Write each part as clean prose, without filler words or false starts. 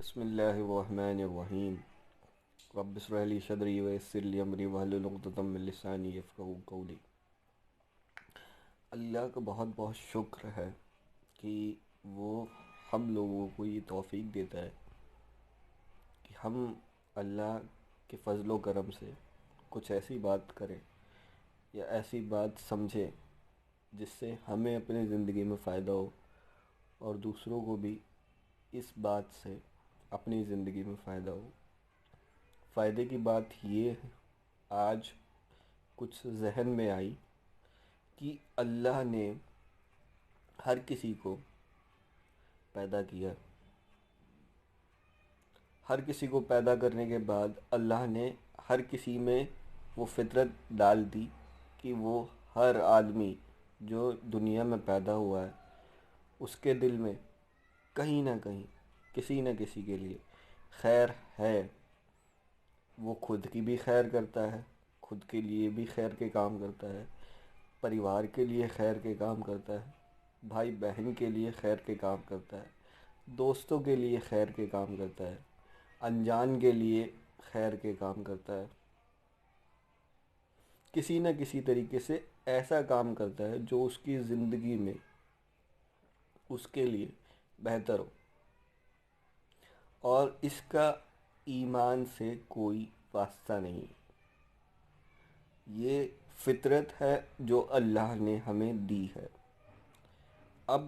بسم اللہ الرحمن الرحیم رب اشرح لی صدری ویسر لی امری واحلل عقدۃ من لسانی یفقہوا قولی۔ اللہ کا بہت بہت شکر ہے کہ وہ ہم لوگوں کو یہ توفیق دیتا ہے کہ ہم اللہ کے فضل و کرم سے کچھ ایسی بات کریں یا ایسی بات سمجھیں جس سے ہمیں اپنی زندگی میں فائدہ ہو اور دوسروں کو بھی اس بات سے اپنی زندگی میں فائدہ ہو۔ فائدے کی بات یہ آج کچھ ذہن میں آئی کہ اللہ نے ہر کسی کو پیدا کیا۔ ہر کسی کو پیدا کرنے کے بعد اللہ نے ہر کسی میں وہ فطرت ڈال دی کہ وہ ہر آدمی جو دنیا میں پیدا ہوا ہے اس کے دل میں کہیں نہ کہیں کسی نہ کسی کے لیے خیر ہے۔ وہ خود کی بھی خیر کرتا ہے، خود کے لیے بھی خیر کے کام کرتا ہے، پریوار کے لیے خیر کے کام کرتا ہے، بھائی بہن کے لیے خیر کے کام کرتا ہے، دوستوں کے لیے خیر کے کام کرتا ہے، انجان کے لیے خیر کے کام کرتا ہے۔ کسی نہ کسی طریقے سے ایسا کام کرتا ہے جو اس کی زندگی میں اس کے لیے بہتر ہو، اور اس کا ایمان سے کوئی واسطہ نہیں۔ یہ فطرت ہے جو اللہ نے ہمیں دی ہے۔ اب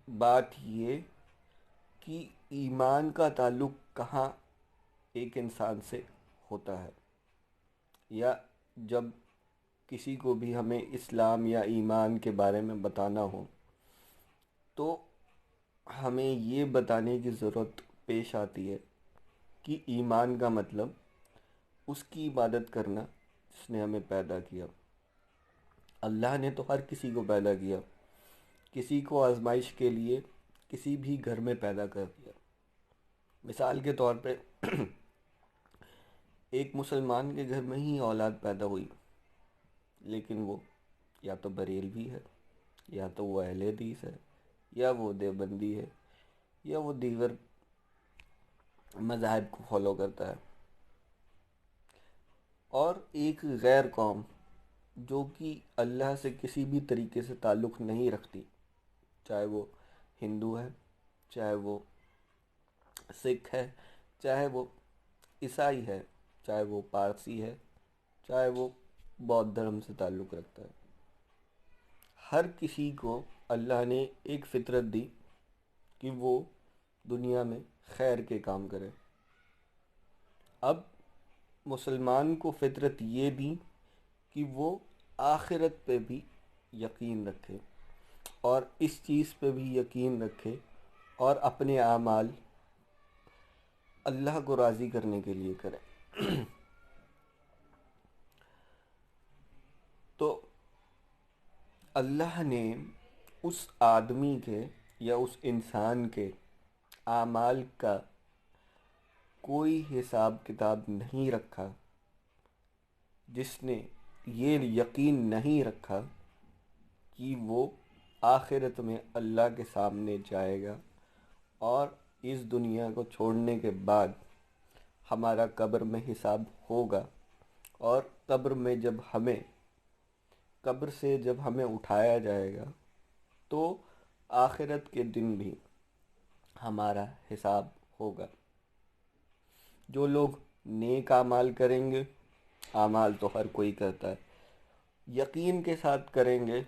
بات یہ کہ ایمان کا تعلق کہاں ایک انسان سے ہوتا ہے، یا جب کسی کو بھی ہمیں اسلام یا ایمان کے بارے میں بتانا ہو تو ہمیں یہ بتانے کی ضرورت پیش آتی ہے کہ ایمان کا مطلب اس کی عبادت کرنا جس نے ہمیں پیدا کیا۔ اللہ نے تو ہر کسی کو پیدا کیا، کسی کو آزمائش کے لیے کسی بھی گھر میں پیدا کر دیا۔ مثال کے طور پہ ایک مسلمان کے گھر میں ہی اولاد پیدا ہوئی، لیکن وہ یا تو بریلوی ہے، یا تو وہ اہل حدیث ہے، یا وہ دیوبندی ہے، یا وہ دیگر مذاہب کو فالو کرتا ہے۔ اور ایک غیر قوم جو کہ اللہ سے کسی بھی طریقے سے تعلق نہیں رکھتی، چاہے وہ ہندو ہے، چاہے وہ سکھ ہے، چاہے وہ عیسائی ہے، چاہے وہ پارسی ہے، چاہے وہ بودھ دھرم سے تعلق رکھتا ہے، ہر کسی کو اللہ نے ایک فطرت دی کہ وہ دنیا میں خیر کے کام کرے۔ اب مسلمان کو فطرت یہ دی کہ وہ آخرت پہ بھی یقین رکھے، اور اس چیز پہ بھی یقین رکھے اور اپنے اعمال اللہ کو راضی کرنے کے لیے کرے۔ تو اللہ نے اس آدمی کے یا اس انسان کے اعمال کا کوئی حساب کتاب نہیں رکھا، جس نے یہ یقین نہیں رکھا کہ وہ آخرت میں اللہ کے سامنے جائے گا، اور اس دنیا کو چھوڑنے کے بعد ہمارا قبر میں حساب ہوگا، اور قبر سے جب ہمیں اٹھایا جائے گا تو آخرت کے دن بھی ہمارا حساب ہوگا۔ جو لوگ نیک اعمال کریں گے، اعمال تو ہر کوئی کرتا ہے، یقین کے ساتھ کریں گے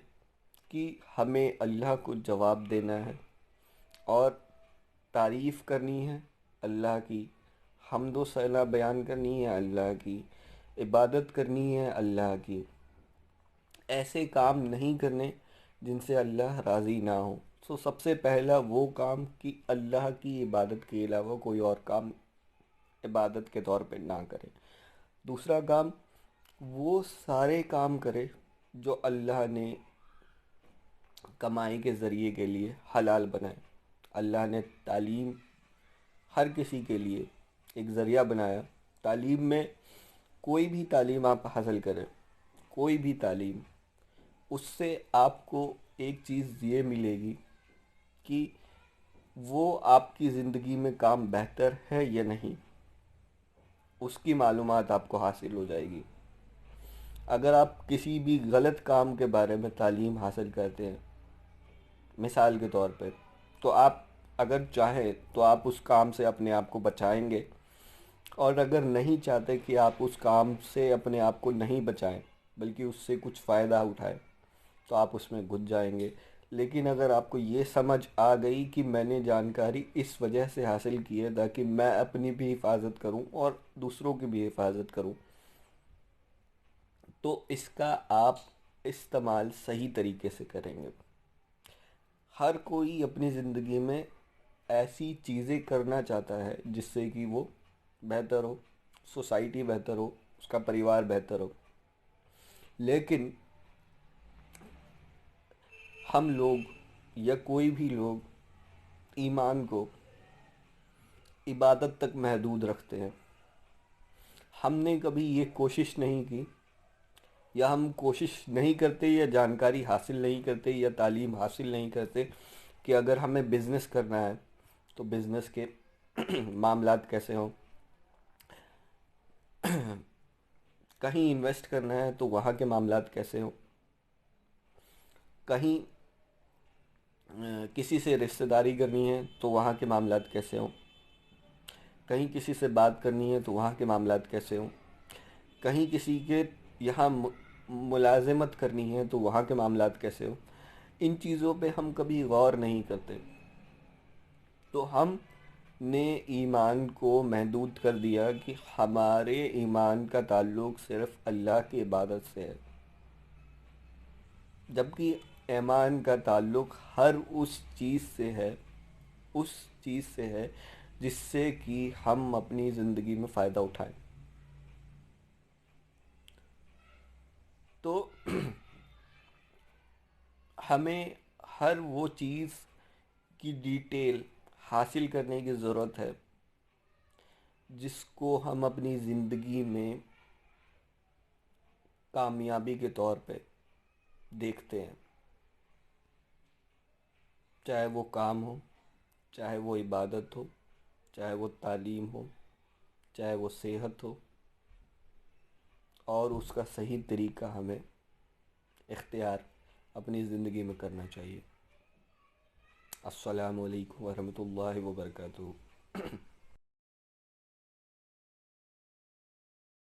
کہ ہمیں اللہ کو جواب دینا ہے اور تعریف کرنی ہے اللہ کی، حمد و ثنا بیان کرنی ہے اللہ کی، عبادت کرنی ہے اللہ کی، ایسے کام نہیں کرنے جن سے اللہ راضی نہ ہو۔ سب سے پہلا وہ کام کہ اللہ کی عبادت کے علاوہ کوئی اور کام عبادت کے طور پہ نہ کرے۔ دوسرا کام، وہ سارے کام کرے جو اللہ نے کمائی کے ذریعے کے لیے حلال بنائے۔ اللہ نے تعلیم ہر کسی کے لیے ایک ذریعہ بنایا۔ تعلیم میں کوئی بھی تعلیم آپ حاصل کریں، کوئی بھی تعلیم، اس سے آپ کو ایک چیز یہ ملے گی کہ وہ آپ کی زندگی میں کام بہتر ہے یا نہیں، اس کی معلومات آپ کو حاصل ہو جائے گی۔ اگر آپ کسی بھی غلط کام کے بارے میں تعلیم حاصل کرتے ہیں، مثال کے طور پہ، تو آپ اگر چاہیں تو آپ اس کام سے اپنے آپ کو بچائیں گے، اور اگر نہیں چاہتے کہ آپ اس کام سے اپنے آپ کو نہیں بچائیں بلکہ اس سے کچھ فائدہ اٹھائیں، تو آپ اس میں گھس جائیں گے۔ لیکن اگر آپ کو یہ سمجھ آ گئی کہ میں نے جانکاری اس وجہ سے حاصل کی ہے تاکہ میں اپنی بھی حفاظت کروں اور دوسروں کی بھی حفاظت کروں، تو اس کا آپ استعمال صحیح طریقے سے کریں گے۔ ہر کوئی اپنی زندگی میں ایسی چیزیں کرنا چاہتا ہے جس سے کہ وہ بہتر ہو، سوسائٹی بہتر ہو، اس کا پریوار بہتر ہو، لیکن ہم لوگ یا کوئی بھی لوگ ایمان کو عبادت تک محدود رکھتے ہیں۔ ہم نے کبھی یہ کوشش نہیں کی، یا ہم کوشش نہیں کرتے، یا جانکاری حاصل نہیں کرتے، یا تعلیم حاصل نہیں کرتے کہ اگر ہمیں بزنس کرنا ہے تو بزنس کے معاملات کیسے ہوں، کہیں انویسٹ کرنا ہے تو وہاں کے معاملات کیسے ہوں، کہیں کسی سے رشتہ داری کرنی ہے تو وہاں کے معاملات کیسے ہوں، کہیں کسی سے بات کرنی ہے تو وہاں کے معاملات کیسے ہوں، کہیں کسی کے یہاں ملازمت کرنی ہے تو وہاں کے معاملات کیسے ہوں، ان چیزوں پہ ہم کبھی غور نہیں کرتے، تو ہم نے ایمان کو محدود کر دیا کہ ہمارے ایمان کا تعلق صرف اللہ کی عبادت سے ہے، جبکہ ایمان کا تعلق ہر اس چیز سے ہے، اس چیز سے ہے جس سے کہ ہم اپنی زندگی میں فائدہ اٹھائیں۔ تو ہمیں ہر وہ چیز کی ڈیٹیل حاصل کرنے کی ضرورت ہے جس کو ہم اپنی زندگی میں کامیابی کے طور پہ دیکھتے ہیں، چاہے وہ کام ہو، چاہے وہ عبادت ہو، چاہے وہ تعلیم ہو، چاہے وہ صحت ہو، اور اس کا صحیح طریقہ ہمیں اختیار اپنی زندگی میں کرنا چاہیے۔ السلام علیکم ورحمۃ اللہ وبرکاتہ۔